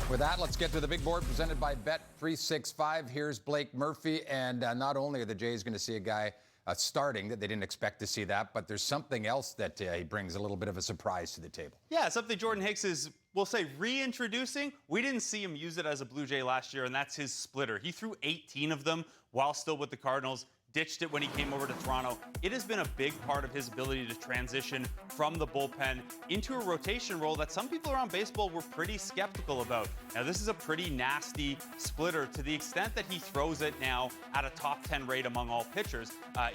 With that, let's get to the big board presented by Bet365. Here's Blake Murphy, and not only are the Jays going to see a guy starting that they didn't expect to see that, but there's something else that he brings a little bit of a surprise to the table. Yeah, something Jordan Hicks is, we'll say, reintroducing. We didn't see him use it as a Blue Jay last year, and that's his splitter. He threw 18 of them while still with the Cardinals. Ditched it when he came over to Toronto. It has been a big part of his ability to transition from the bullpen into a rotation role that some people around baseball were pretty skeptical about. Now, this is a pretty nasty splitter to the extent that he throws it now at a top 10 rate among all pitchers.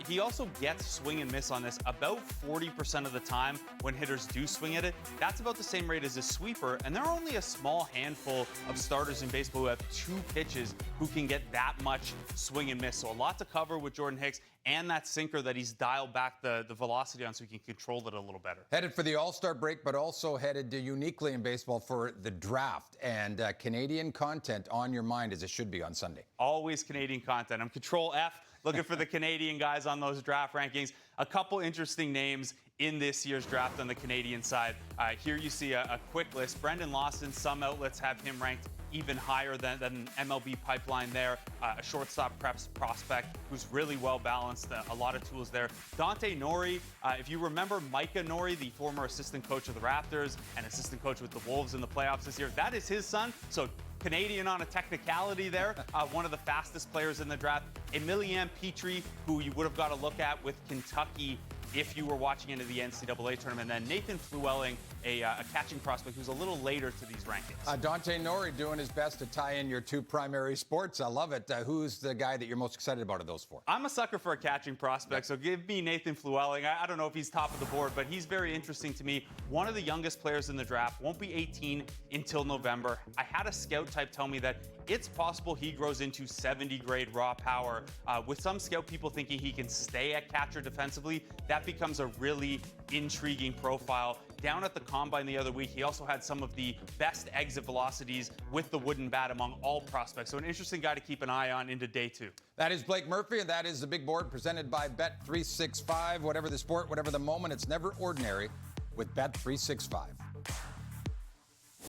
He also gets swing and miss on this about 40% of the time when hitters do swing at it. That's about the same rate as a sweeper, and there are only a small handful of starters in baseball who have two pitches who can get that much swing and miss. So a lot to cover with Jordan Hicks and that sinker that he's dialed back the velocity on so he can control it a little better. Headed for the All-Star break, but also headed uniquely in baseball for the draft. And Canadian content on your mind, as it should be on Sunday. Always Canadian content. I'm Control F, looking for the Canadian guys on those draft rankings. A couple interesting names in this year's draft on the Canadian side. Here you see a quick list. Brendan Lawson, some outlets have him ranked even higher than MLB pipeline there. A shortstop preps prospect who's really well balanced, a lot of tools there. Dante Nori, if you remember Micah Nori, the former assistant coach of the Raptors and assistant coach with the Wolves in the playoffs this year, that is his son. So Canadian on a technicality there, one of the fastest players in the draft. Emilian Petrie, who you would have got a look at with Kentucky if you were watching into the NCAA tournament. And then Nathan Flewelling, a catching prospect who's a little later to these rankings. Dante Nori doing his best to tie in your two primary sports. I love it. Who's the guy that you're most excited about of those four? I'm a sucker for a catching prospect, so give me Nathan Flewelling. I don't know if he's top of the board, but he's very interesting to me. One of the youngest players in the draft, won't be 18 until November. I had a scout type tell me that it's possible he grows into 70 grade raw power. With some scout people thinking he can stay at catcher defensively, that becomes a really intriguing profile. Down at the combine the other week, he also had some of the best exit velocities with the wooden bat among all prospects. So an interesting guy to keep an eye on into day two. That is Blake Murphy, and that is the big board presented by Bet365. Whatever the sport, whatever the moment, it's never ordinary with Bet365.